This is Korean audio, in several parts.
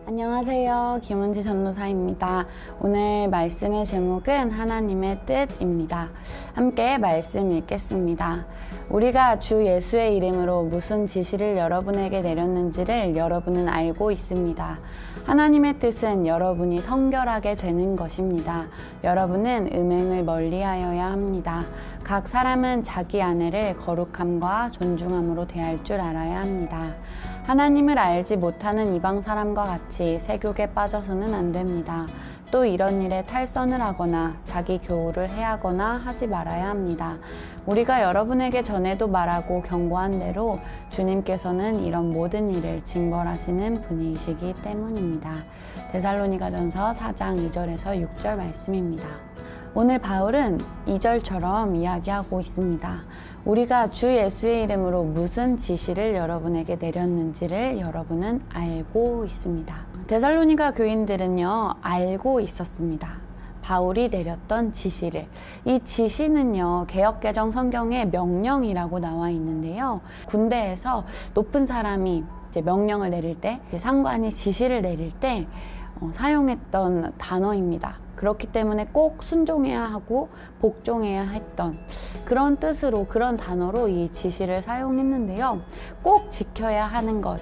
안녕하세요. 김은지 전도사입니다. 오늘 말씀의 제목은 하나님의 뜻입니다. 함께 말씀 읽겠습니다. 우리가 주 예수의 이름으로 무슨 지시를 여러분에게 내렸는지를 여러분은 알고 있습니다. 하나님의 뜻은 여러분이 성결하게 되는 것입니다. 여러분은 음행을 멀리하여야 합니다. 각 사람은 자기 아내를 거룩함과 존중함으로 대할 줄 알아야 합니다. 하나님을 알지 못하는 이방 사람과 같이 세욕에 빠져서는 안 됩니다. 또 이런 일에 탈선을 하거나 자기 교우를 해하거나 하지 말아야 합니다. 우리가 여러분에게 전에도 말하고 경고한 대로 주님께서는 이런 모든 일을 징벌하시는 분이시기 때문입니다. 데살로니가전서 4장 2절에서 6절 말씀입니다. 오늘 바울은 2절처럼 이야기하고 있습니다. 우리가 주 예수의 이름으로 무슨 지시를 여러분에게 내렸는지를 여러분은 알고 있습니다. 데살로니가 교인들은요, 알고 있었습니다. 바울이 내렸던 지시를. 이 지시는요, 개역개정 성경에 명령이라고 나와 있는데요. 군대에서 높은 사람이 이제 명령을 내릴 때, 상관이 지시를 내릴 때 사용했던 단어입니다. 그렇기 때문에 꼭 순종해야 하고 복종해야 했던 그런 뜻으로, 그런 단어로 이 지시를 사용했는데요. 꼭 지켜야 하는 것,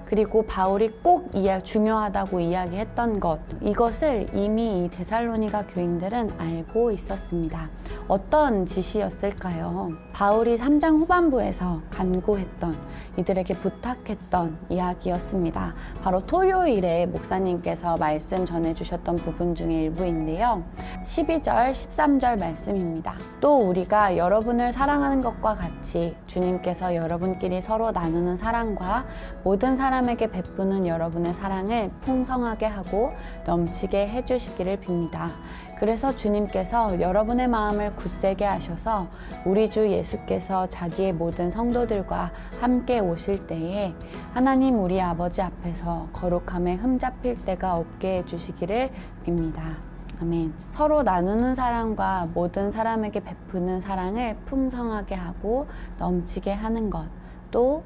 그리고 바울이 꼭 중요하다고 이야기했던 것, 이것을 이미 이 데살로니가 교인들은 알고 있었습니다. 어떤 지시였을까요? 바울이 3장 후반부에서 간구했던, 이들에게 부탁했던 이야기였습니다. 바로 토요일에 목사님께서 말씀 전해주셨던 부분 중에 일부인데요. 12절, 13절 말씀입니다. 또 우리가 여러분을 사랑하는 것과 같이 주님께서 여러분끼리 서로 나누는 사랑과 모든 사람에게 베푸는 여러분의 사랑을 풍성하게 하고 넘치게 해주시기를 빕니다. 그래서 주님께서 여러분의 마음을 굳세게 하셔서 우리 주 예수께서 자기의 모든 성도들과 함께 오실 때에 하나님 우리 아버지 앞에서 거룩함에 흠잡힐 때가 없게 해주시기를 빕니다. 아멘. 서로 나누는 사랑과 모든 사람에게 베푸는 사랑을 풍성하게 하고 넘치게 하는 것, 또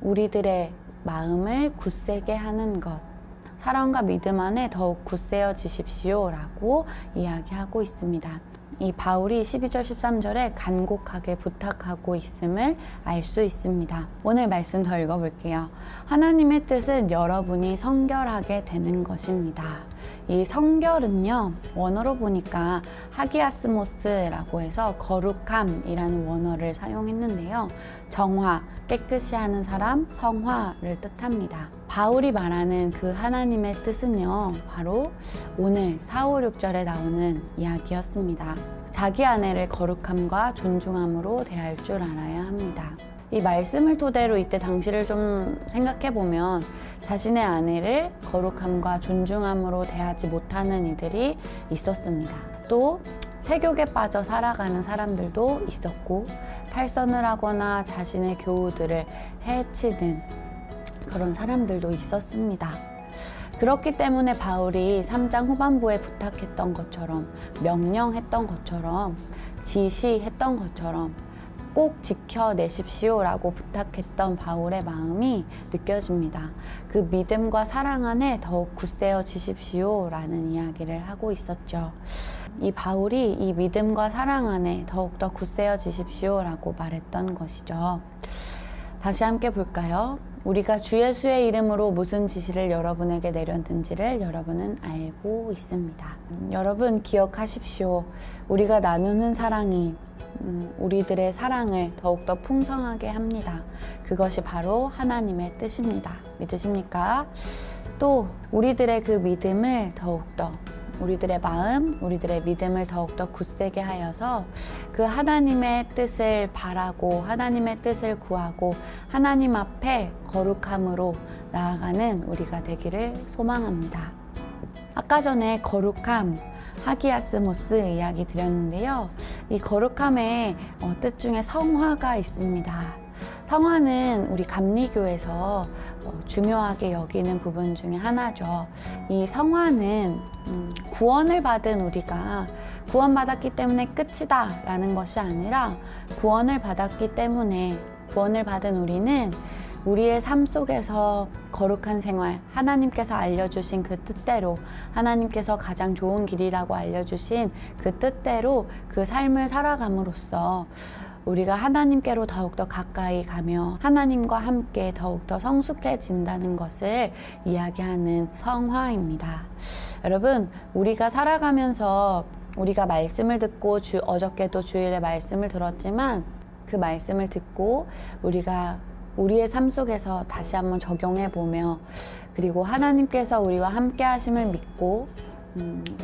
우리들의 마음을 굳세게 하는 것, 사랑과 믿음 안에 더욱 굳세어지십시오 라고 이야기하고 있습니다. 이 바울이 12절 13절에 간곡하게 부탁하고 있음을 알 수 있습니다. 오늘 말씀 더 읽어볼게요. 하나님의 뜻은 여러분이 성결하게 되는 것입니다. 이 성결은요, 원어로 보니까 하기아스모스라고 해서 거룩함이라는 원어를 사용했는데요. 정화, 깨끗이 하는 사람, 성화를 뜻합니다. 바울이 말하는 그 하나님의 뜻은요, 바로 오늘 4, 5, 6절에 나오는 이야기였습니다. 자기 아내를 거룩함과 존중함으로 대할 줄 알아야 합니다. 이 말씀을 토대로 이때 당시를 좀 생각해보면 자신의 아내를 거룩함과 존중함으로 대하지 못하는 이들이 있었습니다. 또 세욕에 빠져 살아가는 사람들도 있었고, 탈선을 하거나 자신의 교우들을 해치는 그런 사람들도 있었습니다. 그렇기 때문에 바울이 3장 후반부에 부탁했던 것처럼, 명령했던 것처럼, 지시했던 것처럼 꼭 지켜내십시오 라고 부탁했던 바울의 마음이 느껴집니다. 그 믿음과 사랑 안에 더욱 굳세어지십시오 라는 이야기를 하고 있었죠. 이 바울이 이 믿음과 사랑 안에 더욱더 굳세어지십시오 라고 말했던 것이죠. 다시 함께 볼까요? 우리가 주 예수의 이름으로 무슨 지시를 여러분에게 내렸는지를 여러분은 알고 있습니다. 여러분 기억하십시오. 우리가 나누는 사랑이 우리들의 사랑을 더욱더 풍성하게 합니다. 그것이 바로 하나님의 뜻입니다. 믿으십니까? 또 우리들의 그 믿음을 더욱더, 우리들의 마음, 우리들의 믿음을 더욱더 굳세게 하여서 그 하나님의 뜻을 바라고 하나님의 뜻을 구하고 하나님 앞에 거룩함으로 나아가는 우리가 되기를 소망합니다. 아까 전에 거룩함, 하기아스모스 이야기 드렸는데요. 이 거룩함의 뜻 중에 성화가 있습니다. 성화는 우리 감리교에서 중요하게 여기는 부분 중에 하나죠. 이 성화는 구원을 받은 우리가 구원받았기 때문에 끝이다 라는 것이 아니라 구원을 받았기 때문에, 구원을 받은 우리는 우리의 삶 속에서 거룩한 생활, 하나님께서 알려주신 그 뜻대로, 하나님께서 가장 좋은 길이라고 알려주신 그 뜻대로 그 삶을 살아감으로써 우리가 하나님께로 더욱더 가까이 가며 하나님과 함께 더욱더 성숙해진다는 것을 이야기하는 성화입니다. 여러분, 우리가 살아가면서 우리가 말씀을 듣고 어저께도 주일에 말씀을 들었지만 그 말씀을 듣고 우리가 우리의 삶 속에서 다시 한번 적용해 보며 그리고 하나님께서 우리와 함께 하심을 믿고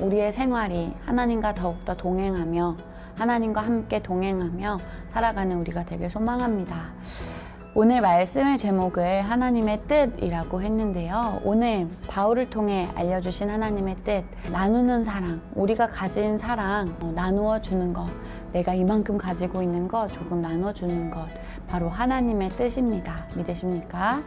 우리의 생활이 하나님과 더욱더 동행하며 하나님과 함께 동행하며 살아가는 우리가 되길 소망합니다. 오늘 말씀의 제목을 하나님의 뜻이라고 했는데요. 오늘 바울을 통해 알려주신 하나님의 뜻, 나누는 사랑, 우리가 가진 사랑 나누어 주는 것, 내가 이만큼 가지고 있는 것 조금 나눠주는 것, 바로 하나님의 뜻입니다. 믿으십니까?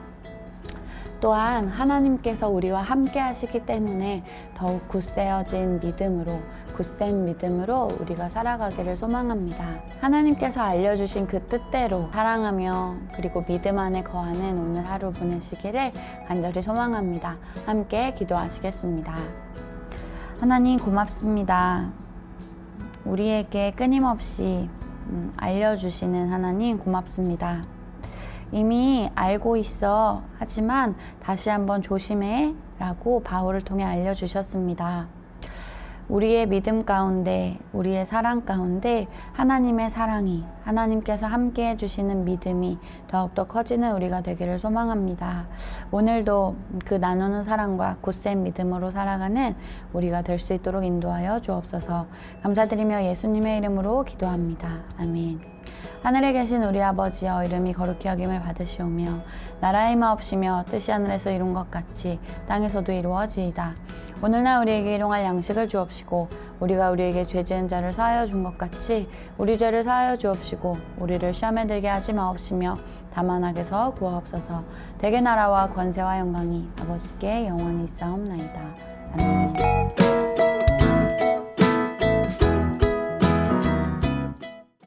또한 하나님께서 우리와 함께 하시기 때문에 더욱 굳세어진 믿음으로, 굳센 믿음으로 우리가 살아가기를 소망합니다. 하나님께서 알려주신 그 뜻대로 사랑하며 그리고 믿음 안에 거하는 오늘 하루 보내시기를 간절히 소망합니다. 함께 기도하시겠습니다. 하나님 고맙습니다. 우리에게 끊임없이 알려주시는 하나님 고맙습니다. 이미 알고 있어 하지만 다시 한번 조심해 라고 바울을 통해 알려주셨습니다. 우리의 믿음 가운데, 우리의 사랑 가운데 하나님의 사랑이, 하나님께서 함께 해주시는 믿음이 더욱더 커지는 우리가 되기를 소망합니다. 오늘도 그 나누는 사랑과 굳센 믿음으로 살아가는 우리가 될 수 있도록 인도하여 주옵소서. 감사드리며 예수님의 이름으로 기도합니다. 아멘. 하늘에 계신 우리 아버지여, 이름이 거룩히 여김을 받으시오며 나라의 마옵시며 뜻이 하늘에서 이룬 것 같이 땅에서도 이루어지이다. 오늘날 우리에게 일용할 양식을 주옵시고 우리가 우리에게 죄 지은 자를 사하여 준 것 같이 우리 죄를 사하여 주옵시고 우리를 시험에 들게 하지 마옵시며 다만 악에서 구하옵소서. 대개 나라와 권세와 영광이 아버지께 영원히 있사옵나이다. 아멘.